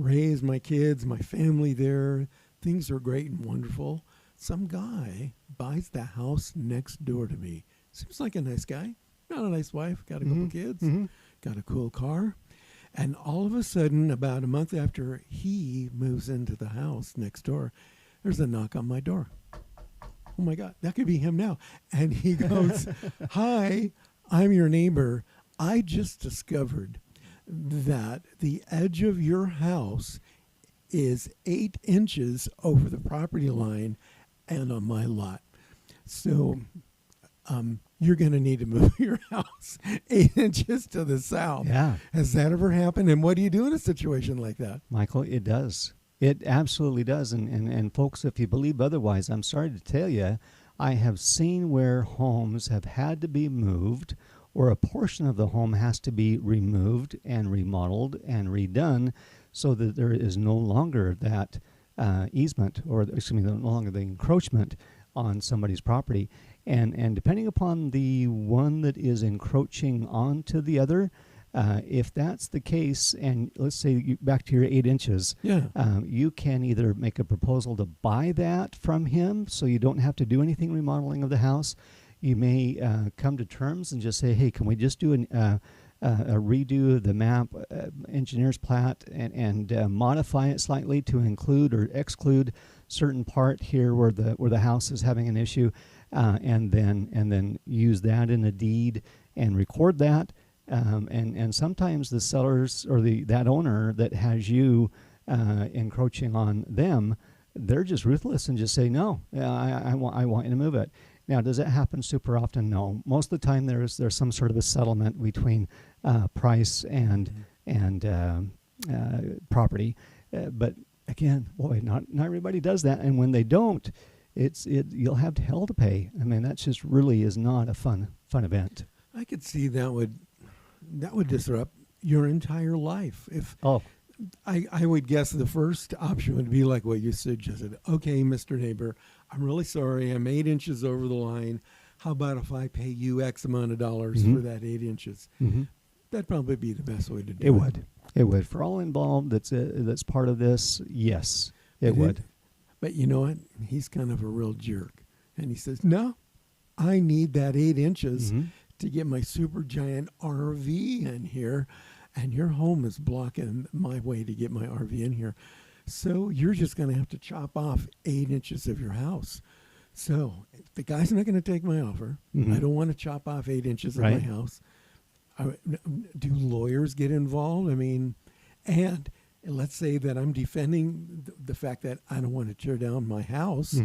raised my kids, my family there. Things are great and wonderful. Some guy buys the house next door to me. Seems like a nice guy. Got a nice wife, got a couple kids, got a cool car. And all of a sudden, about a month after he moves into the house next door, there's a knock on my door. Oh my God, that could be him now. And he goes, "Hi, I'm your neighbor. I just discovered that the edge of your house is 8 inches over the property line and on my lot. So you're going to need to move your house 8 inches to the south." Yeah. Has that ever happened? And what do you do in a situation like that? Michael, it does. It absolutely does. And folks, if you believe otherwise, I'm sorry to tell you, I have seen where homes have had to be moved, or a portion of the home has to be removed and remodeled and redone so that there is no longer that easement, or excuse me, no longer the encroachment on somebody's property. And depending upon the one that is encroaching onto the other, if that's the case, and let's say back to your 8 inches, you can either make a proposal to buy that from him so you don't have to do anything remodeling of the house. You may come to terms and just say, hey, can we just do a redo of the map, engineer's plat, and modify it slightly to include or exclude certain part here where the house is having an issue, and then use that in a deed and record that. And sometimes the sellers or that owner that has you encroaching on them, they're just ruthless and just say, no, I want you to move it. Now, does it happen super often? No. Most of the time, there's some sort of a settlement between price and property. But again, boy, not everybody does that. And when they don't, you'll have hell to pay. I mean, that just really is not a fun event. I could see that would disrupt your entire life. If I would guess the first option would be like what you suggested. Okay, Mr. Neighbor, I'm really sorry. I'm 8 inches over the line. How about if I pay you X amount of dollars for that 8 inches? That'd probably be the best way to do it. It would. For all involved that's part of this, yes, it would. But you know what? He's kind of a real jerk. And he says, no, I need that 8 inches to get my super giant RV in here. And your home is blocking my way to get my RV in here. So you're just going to have to chop off 8 inches of your house. So the guy's not going to take my offer. I don't want to chop off 8 inches of my house. Do lawyers get involved? I mean, and let's say that I'm defending the fact that I don't want to tear down my house.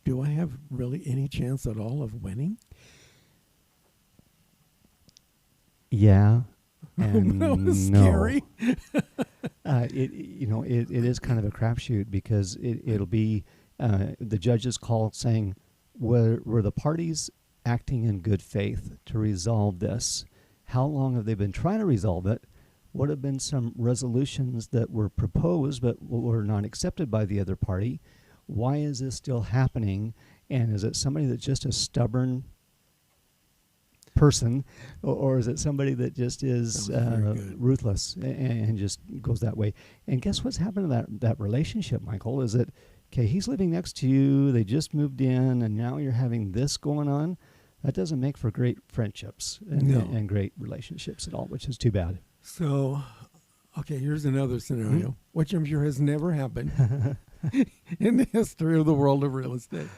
Do I have really any chance at all of winning? Yeah. And that was no. Scary. It is kind of a crapshoot because it'll be the judge's call saying, were the parties acting in good faith to resolve this? How long have they been trying to resolve it? What have been some resolutions that were proposed but were not accepted by the other party? Why is this still happening? And is it somebody that's just a stubborn person, or is it somebody that just is ruthless and just goes that way? And guess what's happened to that relationship, Michael? Is it, okay, he's living next to you, they just moved in, and now you're having this going on? That doesn't make for great friendships and great relationships at all, which is too bad. So, okay, here's another scenario, which I'm sure has never happened in the history of the world of real estate.